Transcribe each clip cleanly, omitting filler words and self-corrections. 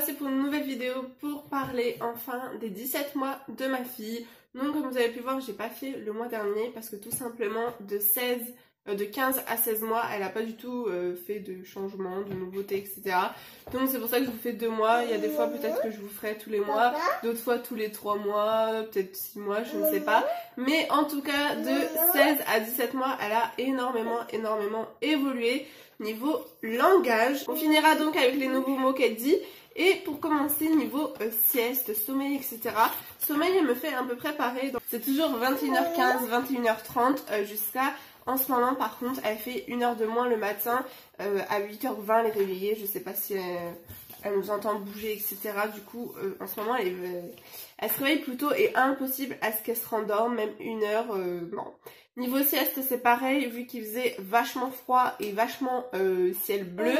c'est pour une nouvelle vidéo pour parler enfin des 17 mois de ma fille. Donc comme vous avez pu voir, j'ai pas fait le mois dernier parce que tout simplement de 15 à 16 mois, elle a pas du tout fait de changement, de nouveautés, etc. Donc c'est pour ça que je vous fais 2 mois. Il y a des fois peut-être que je vous ferai tous les mois, d'autres fois tous les 3 mois, peut-être 6 mois, je ne sais pas. Mais en tout cas, de 16 à 17 mois, elle a énormément évolué niveau langage. On finira donc avec les nouveaux mots qu'elle dit. Et pour commencer, niveau sieste, sommeil, etc. Sommeil, elle me fait à peu près pareil. C'est toujours 21h15, 21h30 jusqu'à... En ce moment, par contre, elle fait 1 heure de moins le matin. À 8h20, elle est réveillée. Je sais pas si elle nous entend bouger, etc. Du coup, en ce moment, elle se réveille plutôt et impossible à ce qu'elle se rendorme, même 1 heure. Non. Niveau sieste, c'est pareil, vu qu'il faisait vachement froid et vachement ciel bleu.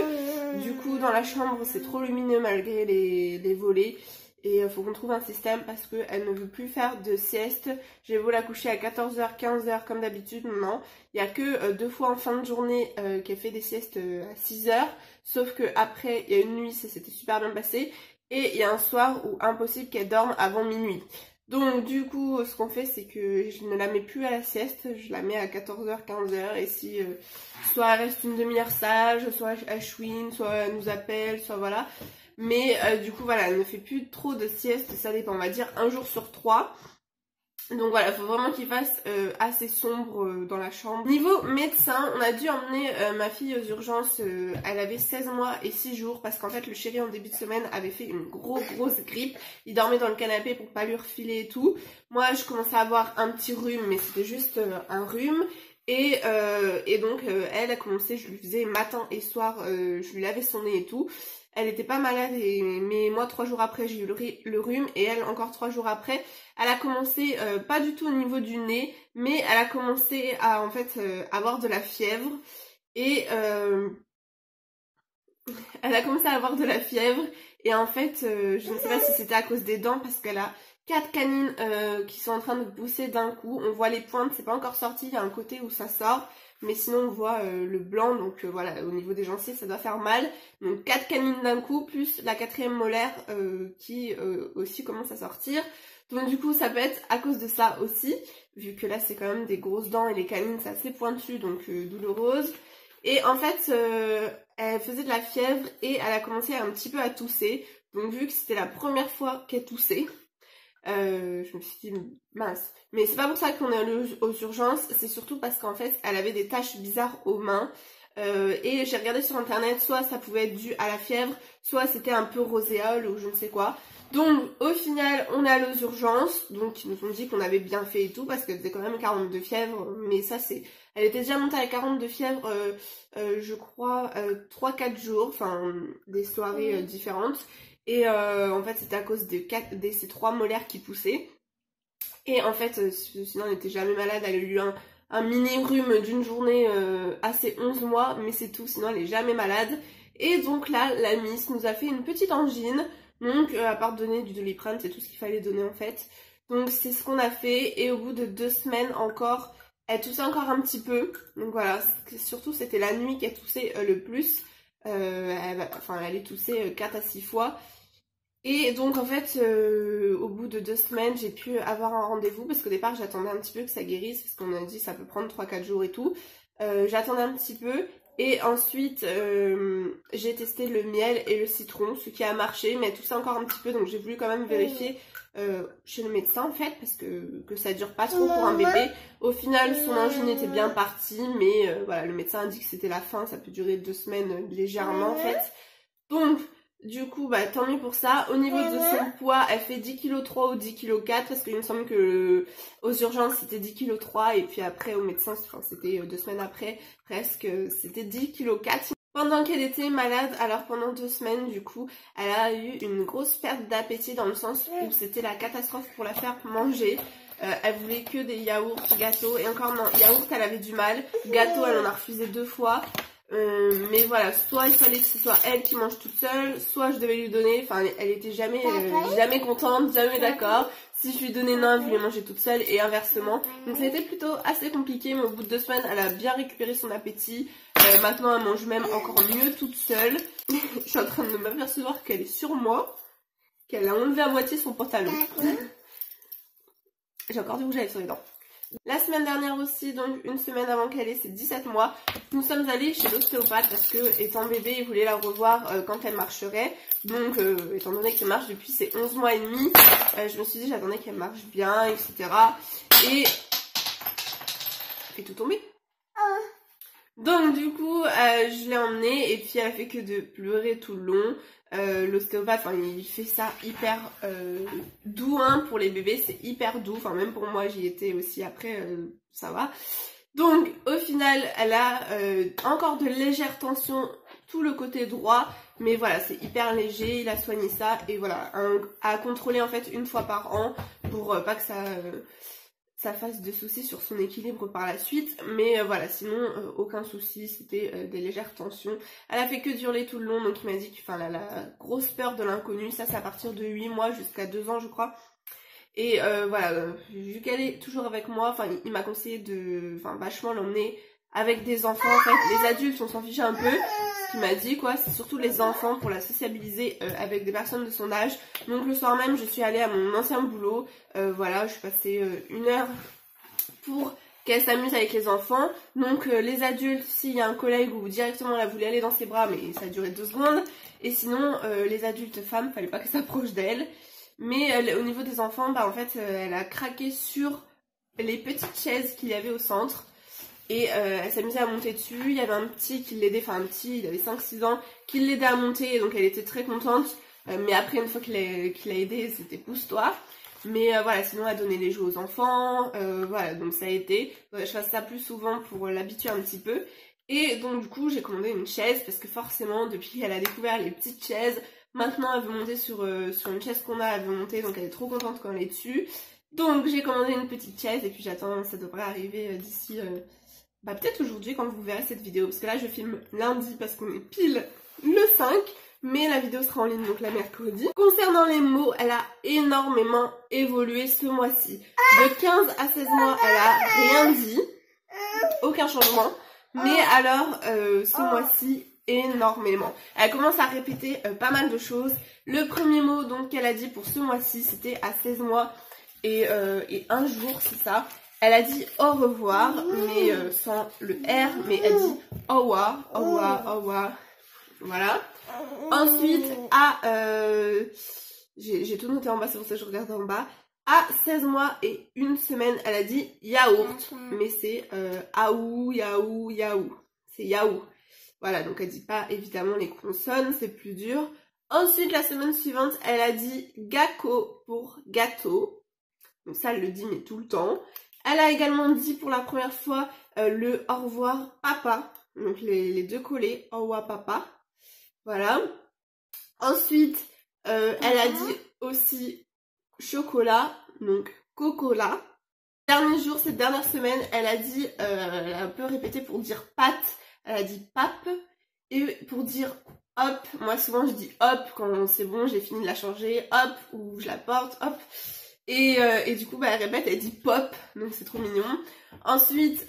Du coup, dans la chambre, c'est trop lumineux malgré les volets. Et il faut qu'on trouve un système parce qu'elle ne veut plus faire de sieste. J'ai beau la coucher à 14h, 15h comme d'habitude, non. Il n'y a que 2 fois en fin de journée qu'elle fait des siestes à 6h. Sauf qu'après, il y a une nuit, ça s'était super bien passé. Et il y a un soir où impossible qu'elle dorme avant minuit. Donc du coup, ce qu'on fait, c'est que je ne la mets plus à la sieste. Je la mets à 14h, 15h. Et si soit elle reste une demi-heure sage, soit elle chouine, soit elle nous appelle, soit voilà... Mais du coup voilà, elle ne fait plus trop de sieste, ça dépend, on va dire 1 jour sur 3. Donc voilà, il faut vraiment qu'il fasse assez sombre dans la chambre. Niveau médecin, on a dû emmener ma fille aux urgences, elle avait 16 mois et 6 jours parce qu'en fait le chéri en début de semaine avait fait une grosse grippe. Il dormait dans le canapé pour pas lui refiler et tout. Moi je commençais à avoir un petit rhume, mais c'était juste un rhume. Et donc elle a commencé, je lui faisais matin et soir, je lui lavais son nez et tout. Elle était pas malade, mais moi 3 jours après j'ai eu le rhume et elle encore 3 jours après. Elle a commencé, pas du tout au niveau du nez, mais elle a commencé à en fait avoir de la fièvre. Et elle a commencé à avoir de la fièvre et en fait je ne sais pas si c'était à cause des dents parce qu'elle a 4 canines qui sont en train de pousser d'un coup. On voit les pointes, c'est pas encore sorti, il y a un côté où ça sort. Mais sinon on voit le blanc, donc voilà, au niveau des gencives ça doit faire mal. Donc 4 canines d'un coup, plus la 4e molaire qui aussi commence à sortir. Donc du coup ça peut être à cause de ça aussi, vu que là c'est quand même des grosses dents et les canines c'est assez pointu, donc douloureuse. Et en fait elle faisait de la fièvre et elle a commencé un petit peu à tousser. Donc vu que c'était la première fois qu'elle toussait, je me suis dit mince. Mais c'est pas pour ça qu'on est allé aux urgences, c'est surtout parce qu'en fait elle avait des taches bizarres aux mains. Et j'ai regardé sur internet, soit ça pouvait être dû à la fièvre, soit c'était un peu roséole ou je ne sais quoi. Donc au final on est allé aux urgences, donc ils nous ont dit qu'on avait bien fait et tout parce qu'elle faisait quand même 42 fièvre. Mais ça c'est... Elle était déjà montée à 42 fièvre je crois 3-4 jours, enfin des soirées différentes. Et en fait c'était à cause de ces 3 molaires qui poussaient. Et en fait sinon elle n'était jamais malade, elle a eu un mini rhume d'une journée à ses 11 mois, mais c'est tout, sinon elle est jamais malade. Et donc là la miss nous a fait une petite angine, donc à part donner du Doliprane, c'est tout ce qu'il fallait donner en fait. Donc c'est ce qu'on a fait et au bout de 2 semaines encore, elle toussait encore un petit peu. Donc voilà, surtout c'était la nuit qu'elle toussait le plus. Elle est toussée 4 à 6 fois. Et donc en fait au bout de 2 semaines j'ai pu avoir un rendez-vous parce qu'au départ j'attendais un petit peu que ça guérisse parce qu'on a dit ça peut prendre 3-4 jours et tout. J'attendais un petit peu et ensuite j'ai testé le miel et le citron, ce qui a marché, mais tout ça encore un petit peu, donc j'ai voulu quand même vérifier chez le médecin en fait parce que ça dure pas trop pour un bébé. Au final son angine était bien partie, mais voilà, le médecin a dit que c'était la fin, ça peut durer 2 semaines légèrement en fait. Donc du coup, bah tant mieux pour ça. Au niveau de son poids, elle fait 10,3 kg ou 10,4 kg parce qu'il me semble que aux urgences c'était 10,3 kg et puis après au médecin, enfin c'était 2 semaines après presque, c'était 10,4 kg. Pendant qu'elle était malade, alors pendant 2 semaines du coup, elle a eu une grosse perte d'appétit dans le sens où c'était la catastrophe pour la faire manger. Elle voulait que des yaourts, gâteaux et encore non, yaourt elle avait du mal, gâteau elle en a refusé 2 fois. Mais voilà, soit il fallait que ce soit elle qui mange toute seule, soit je devais lui donner, enfin elle était jamais contente, jamais d'accord. Si je lui donnais non, elle voulait manger toute seule et inversement. Donc ça a été plutôt assez compliqué, mais au bout de 2 semaines, elle a bien récupéré son appétit. Maintenant elle mange même encore mieux toute seule. Je suis en train de m'apercevoir qu'elle est sur moi, qu'elle a enlevé à moitié son pantalon. J'ai encore du rouge à lèvres sur les dents. La semaine dernière aussi, donc une semaine avant qu'elle ait ses 17 mois, nous sommes allés chez l'ostéopathe parce que, étant bébé, il voulait la revoir quand elle marcherait. Donc, étant donné qu'elle marche depuis ses 11 mois et demi, je me suis dit j'attendais qu'elle marche bien, etc. Et... fait tout tomber. Donc du coup, je l'ai emmenée et puis elle a fait que de pleurer tout le long. L'ostéopathe, il fait ça hyper doux hein, pour les bébés, c'est hyper doux. Enfin même pour moi, j'y étais aussi après, ça va. Donc au final, elle a encore de légères tensions tout le côté droit. Mais voilà, c'est hyper léger, il a soigné ça. Et voilà, à contrôler en fait une fois par an pour pas que ça fasse de soucis sur son équilibre par la suite, mais voilà, sinon aucun souci, c'était des légères tensions. Elle a fait que d'hurler tout le long, donc il m'a dit que la grosse peur de l'inconnu, ça c'est à partir de 8 mois jusqu'à 2 ans je crois. Et voilà, vu qu'elle est toujours avec moi, il m'a conseillé de vachement l'emmener avec des enfants en fait. Les adultes on s'en fiche un peu, ce qu'il m'a dit quoi, c'est surtout les enfants pour la sociabiliser avec des personnes de son âge. Donc le soir même je suis allée à mon ancien boulot, voilà, je suis passée 1 heure pour qu'elle s'amuse avec les enfants. Donc les adultes, s'il y a un collègue ou directement elle voulait aller dans ses bras, mais ça a duré 2 secondes. Et sinon les adultes femmes, fallait pas qu'elle s'approche d'elle. Mais au niveau des enfants, en fait elle a craqué sur les petites chaises qu'il y avait au centre. Et elle s'amusait à monter dessus. Il y avait un petit qui l'aidait, il avait 5-6 ans, qui l'aidait à monter, et donc elle était très contente. Mais après, une fois qu'il l'a aidé, c'était pousse-toi. Mais voilà, sinon elle donnait les jeux aux enfants, voilà, donc ça a été. Je fasse ça plus souvent pour l'habituer un petit peu. Et donc du coup, j'ai commandé une chaise, parce que forcément, depuis qu'elle a découvert les petites chaises, maintenant elle veut monter sur une chaise qu'on a, elle veut monter, donc elle est trop contente quand elle est dessus. Donc j'ai commandé une petite chaise, et puis j'attends, ça devrait arriver d'ici... peut-être aujourd'hui quand vous verrez cette vidéo, parce que là je filme lundi parce qu'on est pile le 5, mais la vidéo sera en ligne donc la mercredi. Concernant les mots, elle a énormément évolué ce mois-ci. De 15 à 16 mois, elle a rien dit, aucun changement, mais alors ce mois-ci, énormément. Elle commence à répéter pas mal de choses. Le premier mot donc qu'elle a dit pour ce mois-ci, c'était à 16 mois et 1 jour, c'est ça. Elle a dit au revoir, mais sans le R, mais elle dit au revoir, au revoir, au revoir. Voilà. Ensuite, j'ai tout noté en bas, c'est pour ça que je regarde en bas. À 16 mois et 1 semaine, elle a dit yaourt, mais c'est aou, yaou, yaou. C'est yaou. Voilà, donc elle dit pas évidemment les consonnes, c'est plus dur. Ensuite, la semaine suivante, elle a dit gako pour gâteau. Donc ça, elle le dit mais tout le temps. Elle a également dit pour la première fois le au revoir papa. Donc les deux collés, au revoir papa. Voilà. Ensuite, elle a dit aussi chocolat, donc cocola. Dernier jour, cette dernière semaine, elle a dit, elle a un peu répété pour dire pâte, elle a dit pape. Et pour dire hop, moi souvent je dis hop quand c'est bon, j'ai fini de la changer, hop, ou je la porte, hop. Et du coup, elle répète, elle dit pop, donc c'est trop mignon. Ensuite,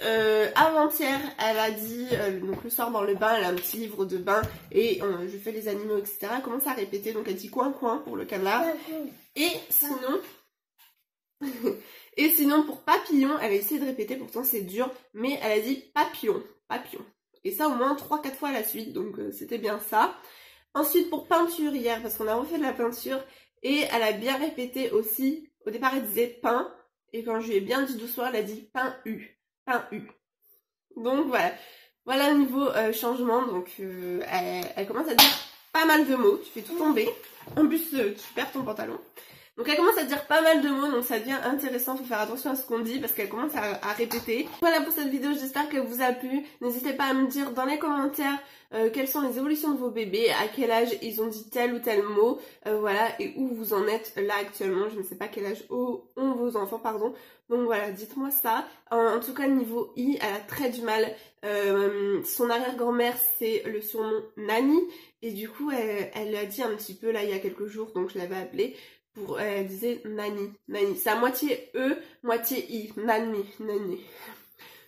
avant-hier, elle a dit, donc le soir dans le bain, elle a un petit livre de bain et je fais les animaux, etc. Elle commence à répéter, donc elle dit coin coin pour le canard. Et sinon, pour papillon, elle a essayé de répéter, pourtant c'est dur, mais elle a dit papillon, papillon. Et ça au moins 3-4 fois à la suite, donc c'était bien ça. Ensuite, pour peinture hier, parce qu'on a refait de la peinture, et elle a bien répété aussi. Au départ, elle disait pain, et quand je lui ai bien dit doucement, elle a dit pain U. Pain U. Donc voilà. Voilà le niveau changement. Donc elle commence à dire pas mal de mots. Tu fais tout tomber. En plus, tu perds ton pantalon. Donc elle commence à dire pas mal de mots, donc ça devient intéressant, faut faire attention à ce qu'on dit parce qu'elle commence à répéter. Voilà pour cette vidéo, j'espère qu'elle vous a plu. N'hésitez pas à me dire dans les commentaires quelles sont les évolutions de vos bébés, à quel âge ils ont dit tel ou tel mot, voilà, et où vous en êtes là actuellement. Je ne sais pas quel âge ont vos enfants, pardon. Donc voilà, dites-moi ça. En tout cas, niveau I, elle a très du mal. Son arrière-grand-mère, c'est le surnom Nani. Et du coup, elle l'a dit un petit peu là il y a quelques jours, donc je l'avais appelée. Elle disait Nani, Nani. C'est à moitié E, moitié I. Nani, Nani.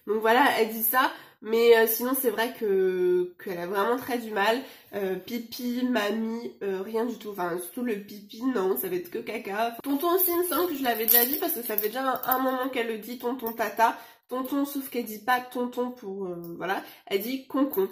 Donc voilà, elle dit ça. Mais sinon c'est vrai qu'elle a vraiment très du mal. Pipi, mamie, rien du tout. Enfin surtout le pipi, non, ça va être que caca. Tonton aussi, il me semble que je l'avais déjà dit parce que ça fait déjà un moment qu'elle le dit, tonton tata. Tonton, sauf qu'elle dit pas tonton pour... voilà, elle dit concon.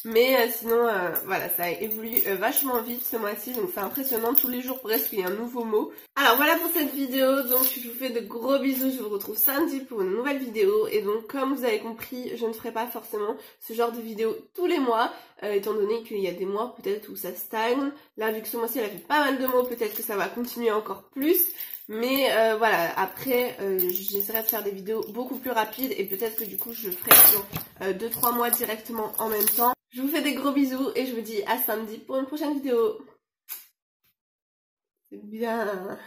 Mais sinon, voilà, ça a évolué vachement vite ce mois-ci, donc c'est impressionnant, tous les jours presque il y a un nouveau mot. Alors voilà pour cette vidéo, donc je vous fais de gros bisous, je vous retrouve samedi pour une nouvelle vidéo. Et donc comme vous avez compris, je ne ferai pas forcément ce genre de vidéo tous les mois, étant donné qu'il y a des mois peut-être où ça stagne. Là vu que ce mois-ci elle a fait pas mal de mots, peut-être que ça va continuer encore plus. Mais voilà, après j'essaierai de faire des vidéos beaucoup plus rapides et peut-être que du coup je le ferai sur 2-3 mois directement en même temps. Je vous fais des gros bisous et je vous dis à samedi pour une prochaine vidéo. C'est bien.